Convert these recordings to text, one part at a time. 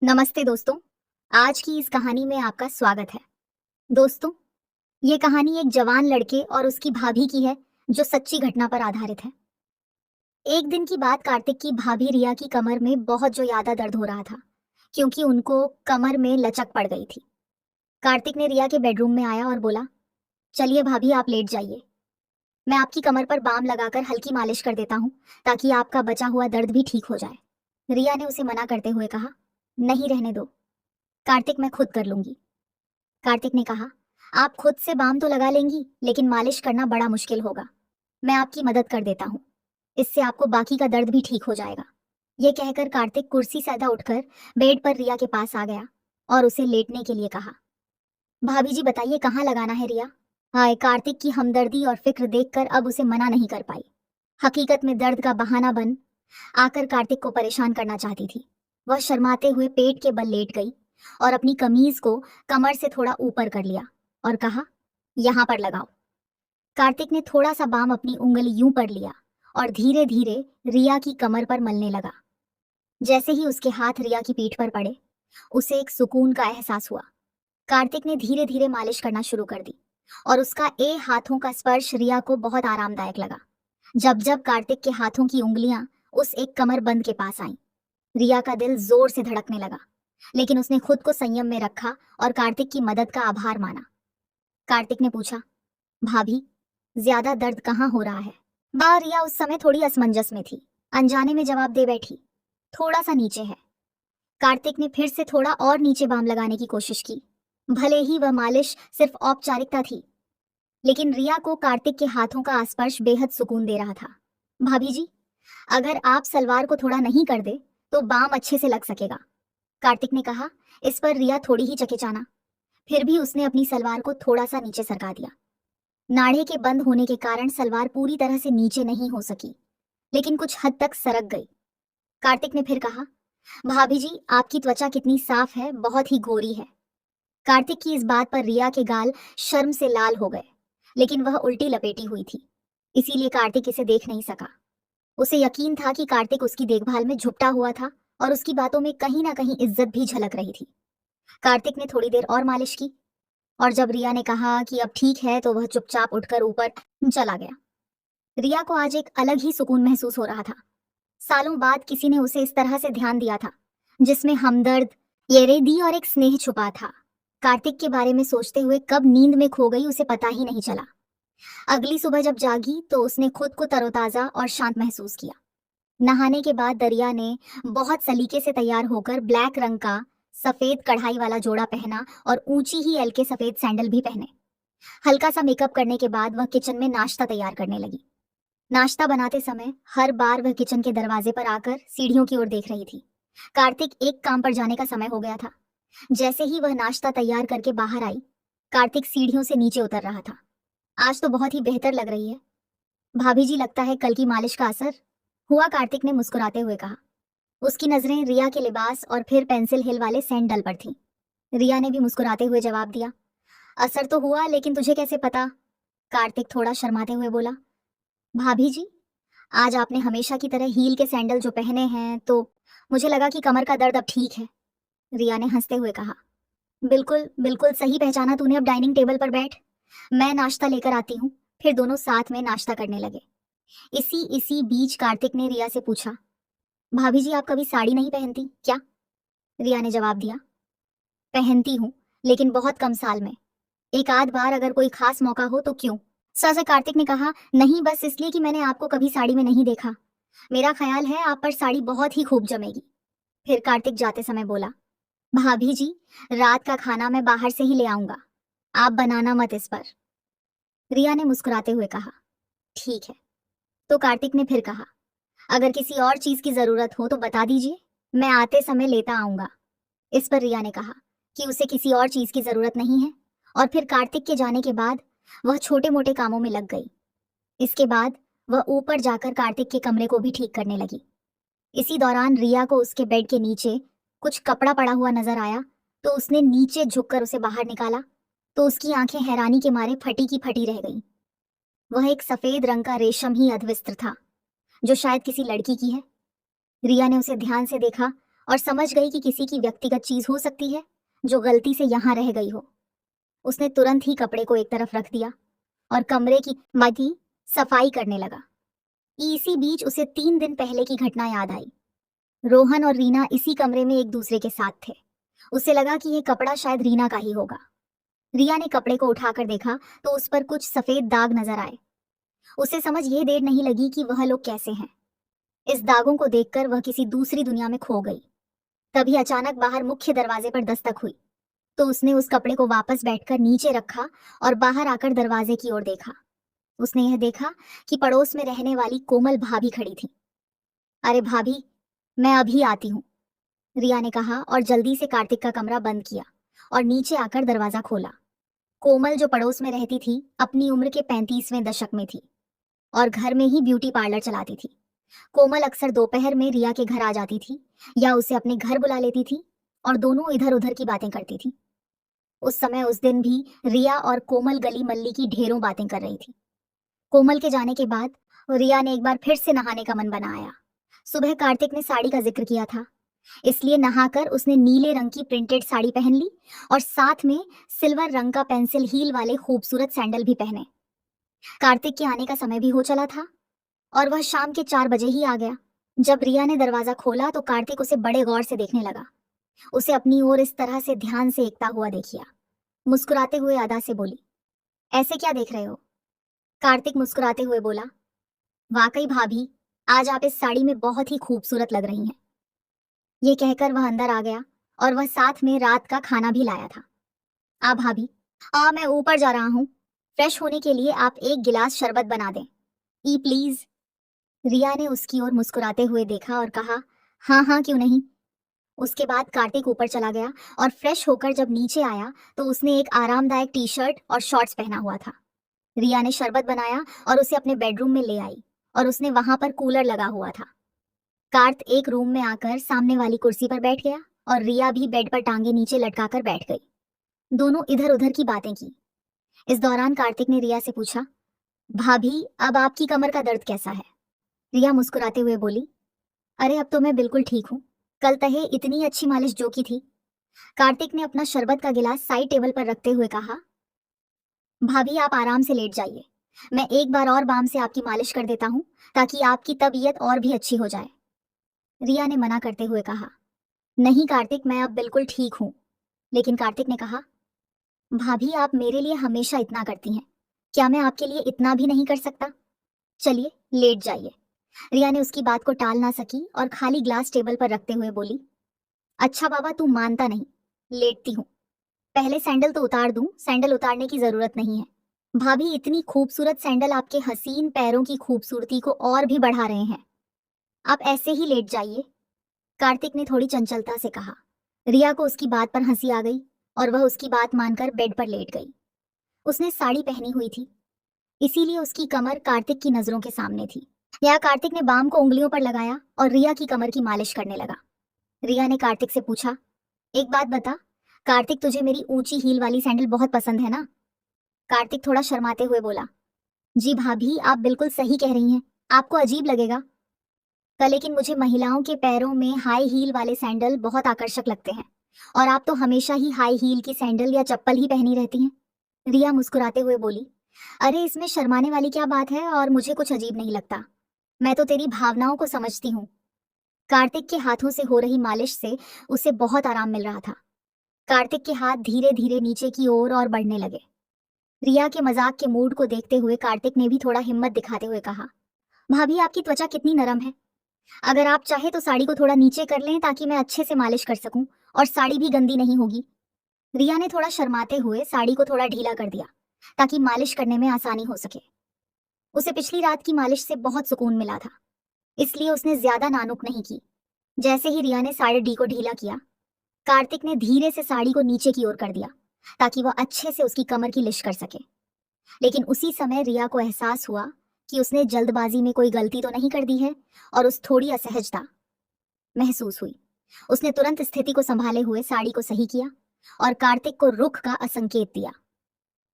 नमस्ते दोस्तों। आज की इस कहानी में आपका स्वागत है। दोस्तों, ये कहानी एक जवान लड़के और उसकी भाभी की है जो सच्ची घटना पर आधारित है। एक दिन की बात, कार्तिक की भाभी रिया की कमर में बहुत जो ज्यादा दर्द हो रहा था क्योंकि उनको कमर में लचक पड़ गई थी। कार्तिक ने रिया के बेडरूम में आया और बोला, चलिए भाभी, आप लेट जाइए। मैं आपकी कमर पर बाम लगाकर हल्की मालिश कर देता हूँ ताकि आपका बचा हुआ दर्द भी ठीक हो जाए। रिया ने उसे मना करते हुए कहा, नहीं, रहने दो कार्तिक, मैं खुद कर लूंगी। कार्तिक ने कहा, आप खुद से बाम तो लगा लेंगी लेकिन मालिश करना बड़ा मुश्किल होगा। मैं आपकी मदद कर देता हूँ, इससे आपको बाकी का दर्द भी ठीक हो जाएगा। ये कहकर कार्तिक कुर्सी से आधा उठकर बेड पर रिया के पास आ गया और उसे लेटने के लिए कहा। भाभी जी बताइए, कहाँ लगाना है रिया? हाय, कार्तिक की हमदर्दी और फिक्र देखकर अब उसे मना नहीं कर पाई। हकीकत में दर्द का बहाना बन आकर कार्तिक को परेशान करना चाहती थी। वह शर्माते हुए पेट के बल लेट गई और अपनी कमीज को कमर से थोड़ा ऊपर कर लिया और कहा, यहां पर लगाओ। कार्तिक ने थोड़ा सा बाम अपनी उंगली यूं पर लिया और धीरे धीरे रिया की कमर पर मलने लगा। जैसे ही उसके हाथ रिया की पीठ पर पड़े, उसे एक सुकून का एहसास हुआ। कार्तिक ने धीरे धीरे मालिश करना शुरू कर दी और उसका हाथों का स्पर्श रिया को बहुत आरामदायक लगा। जब जब कार्तिक के हाथों की उंगलियां उस एक कमर बंद के पास आईं, रिया का दिल जोर से धड़कने लगा, लेकिन उसने खुद को संयम में रखा और कार्तिक की मदद का आभार माना। कार्तिक ने पूछा, भाभी, ज्यादा दर्द कहाँ हो रहा है? रिया उस समय थोड़ी असमंजस में थी। अनजाने में जवाब दे बैठी, थोड़ा सा नीचे है। कार्तिक ने फिर से थोड़ा और नीचे बाम लगाने की कोशिश की। भले ही वह मालिश सिर्फ औपचारिकता थी, लेकिन रिया को कार्तिक के हाथों का स्पर्श बेहद सुकून दे रहा था। भाभी जी, अगर आप सलवार को थोड़ा नहीं कर दे तो बाम अच्छे से लग सकेगा, कार्तिक ने कहा। इस पर रिया थोड़ी ही चकिचाना, फिर भी उसने अपनी सलवार को थोड़ा सा नीचे सरका दिया। नाड़े के बंद होने के कारण सलवार पूरी तरह से नीचे नहीं हो सकी, लेकिन कुछ हद तक सरक गई। कार्तिक ने फिर कहा, भाभी जी, आपकी त्वचा कितनी साफ है, बहुत ही गोरी है। कार्तिक की इस बात पर रिया के गाल शर्म से लाल हो गए, लेकिन वह उल्टी लपेटी हुई थी, इसीलिए कार्तिक इसे देख नहीं सका। उसे यकीन था कि कार्तिक उसकी देखभाल में झुकटा हुआ था और उसकी बातों में कहीं ना कहीं इज्जत भी झलक रही थी। कार्तिक ने थोड़ी देर और मालिश की और जब रिया ने कहा कि अब ठीक है तो वह चुपचाप उठकर ऊपर चला गया। रिया को आज एक अलग ही सुकून महसूस हो रहा था। सालों बाद किसी ने उसे इस तरह से ध्यान दिया था, जिसमें हमदर्द, येरेदी और एक स्नेह छुपा था। कार्तिक के बारे में सोचते हुए कब नींद में खो गई उसे पता ही नहीं चला। अगली सुबह जब जागी तो उसने खुद को तरोताजा और शांत महसूस किया। नहाने के बाद दरिया ने बहुत सलीके से तैयार होकर ब्लैक रंग का सफेद कढ़ाई वाला जोड़ा पहना और ऊंची ही एल के सफेद सैंडल भी पहने। हल्का सा मेकअप करने के बाद वह किचन में नाश्ता तैयार करने लगी। नाश्ता बनाते समय हर बार वह किचन के दरवाजे पर आकर सीढ़ियों की ओर देख रही थी। कार्तिक एक काम पर जाने का समय हो गया था। जैसे ही वह नाश्ता तैयार करके बाहर आई, कार्तिक सीढ़ियों से नीचे उतर रहा था। आज तो बहुत ही बेहतर लग रही है भाभी जी, लगता है कल की मालिश का असर हुआ, कार्तिक ने मुस्कुराते हुए कहा। उसकी नजरें रिया के लिबास और फिर पेंसिल हिल वाले सैंडल पर थीं। रिया ने भी मुस्कुराते हुए जवाब दिया, असर तो हुआ, लेकिन तुझे कैसे पता? कार्तिक थोड़ा शर्माते हुए बोला, भाभी जी, आज आपने हमेशा की तरह हील के सैंडल जो पहने हैं तो मुझे लगा कि कमर का दर्द अब ठीक है। रिया ने हंसते हुए कहा, बिल्कुल बिल्कुल सही पहचाना तूने। अब डाइनिंग टेबल पर बैठ, मैं नाश्ता लेकर आती हूँ। फिर दोनों साथ में नाश्ता करने लगे। इसी इसी बीच कार्तिक ने रिया से पूछा, भाभी जी, आप कभी साड़ी नहीं पहनती क्या? रिया ने जवाब दिया, पहनती हूँ, लेकिन बहुत कम साल में, एक आध बार अगर कोई खास मौका हो तो। क्यों? सहसा कार्तिक ने कहा, नहीं, बस इसलिए कि मैंने आपको कभी साड़ी में नहीं देखा। मेरा ख्याल है आप पर साड़ी बहुत ही खूब जमेगी। फिर कार्तिक जाते समय बोला, भाभी जी, रात का खाना मैं बाहर से ही ले आऊंगा, आप बनाना मत इस पर। रिया ने मुस्कुराते हुए कहा, ठीक है। तो कार्तिक ने फिर कहा, अगर किसी और चीज की जरूरत हो तो बता दीजिए, मैं आते समय लेता आऊंगा। इस पर रिया ने कहा कि उसे किसी और चीज की जरूरत नहीं है, और फिर कार्तिक के जाने के बाद वह छोटे मोटे कामों में लग गई। इसके बाद वह ऊपर जाकर कार्तिक के कमरे को भी ठीक करने लगी। इसी दौरान रिया को उसके बेड के नीचे कुछ कपड़ा पड़ा हुआ नजर आया, तो उसने नीचे झुककर उसे बाहर निकाला तो उसकी आंखें हैरानी के मारे फटी की फटी रह गईं। वह एक सफेद रंग का रेशम ही अधविस्त्र था, जो शायद किसी लड़की की है। रिया ने उसे ध्यान से देखा और समझ गई कि किसी की व्यक्तिगत चीज हो सकती है जो गलती से यहाँ रह गई हो। उसने तुरंत ही कपड़े को एक तरफ रख दिया और कमरे की मधी सफाई करने लगा। इसी बीच उसे 3 दिन पहले की घटना याद आई। रोहन और रीना इसी कमरे में एक दूसरे के साथ थे। उसे लगा कि यह कपड़ा शायद रीना का ही होगा। रिया ने कपड़े को उठाकर देखा तो उस पर कुछ सफेद दाग नजर आए। उसे समझ ये देर नहीं लगी कि वह लोग कैसे हैं। इस दागों को देखकर वह किसी दूसरी दुनिया में खो गई। तभी अचानक बाहर मुख्य दरवाजे पर दस्तक हुई तो उसने उस कपड़े को वापस बैठकर नीचे रखा और बाहर आकर दरवाजे की ओर देखा। उसने यह देखा कि पड़ोस में रहने वाली कोमल भाभी खड़ी थी। अरे भाभी, मैं अभी आती हूँ, रिया ने कहा और जल्दी से कार्तिक का कमरा बंद किया और नीचे आकर दरवाजा खोला। कोमल जो पड़ोस में रहती थी अपनी उम्र के 35वें दशक में थी और घर में ही ब्यूटी पार्लर चलाती थी। कोमल अक्सर दोपहर में रिया के घर आ जाती थी या उसे अपने घर बुला लेती थी और दोनों इधर उधर की बातें करती थी। उस समय उस दिन भी रिया और कोमल गली मल्ली की ढेरों बातें कर रही थी। कोमल के जाने के बाद रिया ने एक बार फिर से नहाने का मन बनाया। सुबह कार्तिक ने साड़ी का जिक्र किया था, इसलिए नहाकर उसने नीले रंग की प्रिंटेड साड़ी पहन ली और साथ में सिल्वर रंग का पेंसिल हील वाले खूबसूरत सैंडल भी पहने। कार्तिक के आने का समय भी हो चला था और वह शाम के 4 बजे ही आ गया। जब रिया ने दरवाजा खोला तो कार्तिक उसे बड़े गौर से देखने लगा। उसे अपनी ओर इस तरह से ध्यान से एकता हुआ देखिया। मुस्कुराते हुए अदा से बोली, ऐसे क्या देख रहे हो? कार्तिक मुस्कुराते हुए बोला, वाकई भाभी, आज आप इस साड़ी में बहुत ही खूबसूरत लग रही हैं। ये कहकर वह अंदर आ गया और वह साथ में रात का खाना भी लाया था। आ भाभी, मैं ऊपर जा रहा हूँ। फ्रेश होने के लिए आप एक गिलास शरबत बना दें। ई प्लीज। रिया ने उसकी ओर मुस्कुराते हुए देखा और कहा, हाँ हाँ क्यों नहीं। उसके बाद कार्तिक ऊपर चला गया और फ्रेश होकर जब नीचे आया तो उसने एक आरामदायक टी शर्ट और शॉर्ट्स पहना हुआ था। रिया ने शरबत बनाया और उसे अपने बेडरूम में ले आई और उसने वहां पर कूलर लगा हुआ था। कार्त एक रूम में आकर सामने वाली कुर्सी पर बैठ गया और रिया भी बेड पर टांगे नीचे लटकाकर बैठ गई। दोनों इधर उधर की बातें की। इस दौरान कार्तिक ने रिया से पूछा, भाभी, अब आपकी कमर का दर्द कैसा है? रिया मुस्कुराते हुए बोली, अरे अब तो मैं बिल्कुल ठीक हूँ। कल तहे इतनी अच्छी मालिश जो की थी। कार्तिक ने अपना शरबत का गिलास साइड टेबल पर रखते हुए कहा, भाभी आप आराम से लेट जाइए, मैं एक बार और बाम से आपकी मालिश कर देता हूँ ताकि आपकी तबीयत और भी अच्छी हो जाए। रिया ने मना करते हुए कहा, नहीं कार्तिक, मैं अब बिल्कुल ठीक हूँ। लेकिन कार्तिक ने कहा, भाभी आप मेरे लिए हमेशा इतना करती हैं, क्या मैं आपके लिए इतना भी नहीं कर सकता? चलिए लेट जाइए। रिया ने उसकी बात को टाल ना सकी और खाली ग्लास टेबल पर रखते हुए बोली, अच्छा बाबा तू मानता नहीं, लेटती हूँ। पहले सैंडल तो उतार दूं? सैंडल उतारने की जरूरत नहीं है भाभी, इतनी खूबसूरत सैंडल आपके हसीन पैरों की खूबसूरती को और भी बढ़ा रहे हैं। आप ऐसे ही लेट जाइए, कार्तिक ने थोड़ी चंचलता से कहा। रिया को उसकी बात पर हंसी आ गई और वह उसकी बात मानकर बेड पर लेट गई। उसने साड़ी पहनी हुई थी, इसीलिए उसकी कमर कार्तिक की नजरों के सामने थी। या कार्तिक ने बाम को उंगलियों पर लगाया और रिया की कमर की मालिश करने लगा। रिया ने कार्तिक से पूछा, एक बात बता कार्तिक, तुझे मेरी ऊंची हील वाली सैंडल बहुत पसंद है ना? कार्तिक थोड़ा शर्माते हुए बोला, जी भाभी आप बिल्कुल सही कह रही हैं, आपको अजीब लगेगा लेकिन मुझे महिलाओं के पैरों में हाई हील वाले सैंडल बहुत आकर्षक लगते हैं और आप तो हमेशा ही हाई हील की सैंडल या चप्पल ही पहनी रहती हैं। रिया मुस्कुराते हुए बोली, अरे इसमें शर्माने वाली क्या बात है और मुझे कुछ अजीब नहीं लगता, मैं तो तेरी भावनाओं को समझती हूँ। कार्तिक के हाथों से हो रही मालिश से उसे बहुत आराम मिल रहा था। कार्तिक के हाथ धीरे धीरे नीचे की ओर और बढ़ने लगे। रिया के मजाक के मूड को देखते हुए कार्तिक ने भी थोड़ा हिम्मत दिखाते हुए कहा, भाभी आपकी त्वचा कितनी नरम है, अगर आप चाहे तो साड़ी को थोड़ा नीचे कर लें ताकि मैं अच्छे से मालिश कर सकूं और साड़ी भी गंदी नहीं होगी। रिया ने थोड़ा शर्माते हुए साड़ी को थोड़ा ढीला कर दिया ताकि मालिश करने में आसानी हो सके। उसे पिछली रात की मालिश से बहुत सुकून मिला था, इसलिए उसने ज्यादा नानुक नहीं की। जैसे ही रिया ने साड़ी डी को ढीला किया, कार्तिक ने धीरे से साड़ी को नीचे की ओर कर दिया ताकि वह अच्छे से उसकी कमर की लिश कर सके। लेकिन उसी समय रिया को एहसास हुआ कि उसने जल्दबाजी में कोई गलती तो नहीं कर दी है और उस थोड़ी असहजता महसूस हुई। उसने तुरंत स्थिति को संभाले हुए साड़ी को सही किया और कार्तिक को रुख का असंकेत दिया।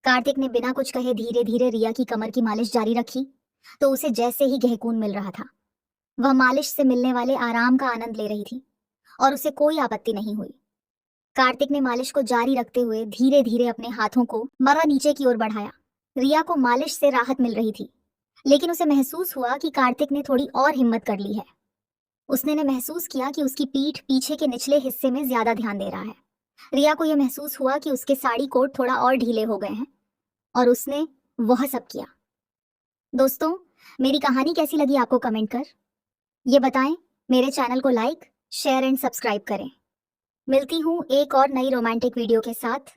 कार्तिक ने बिना कुछ कहे धीरे धीरे रिया की कमर की मालिश जारी रखी तो उसे जैसे ही गहकून मिल रहा था। वह मालिश से मिलने वाले आराम का आनंद ले रही थी और उसे कोई आपत्ति नहीं हुई। कार्तिक ने मालिश को जारी रखते हुए धीरे धीरे अपने हाथों को मरा नीचे की ओर बढ़ाया। रिया को मालिश से राहत मिल रही थी, लेकिन उसे महसूस हुआ कि कार्तिक ने थोड़ी और हिम्मत कर ली है। उसने ने महसूस किया कि उसकी पीठ पीछे के निचले हिस्से में ज्यादा ध्यान दे रहा है। रिया को यह महसूस हुआ कि उसके साड़ी कोट थोड़ा और ढीले हो गए हैं, और उसने वह सब किया। दोस्तों, मेरी कहानी कैसी लगी आपको कमेंट कर ये बताएं। मेरे चैनल को लाइक, शेयर एंड सब्सक्राइब करें। मिलती हूँ एक और नई रोमांटिक वीडियो के साथ।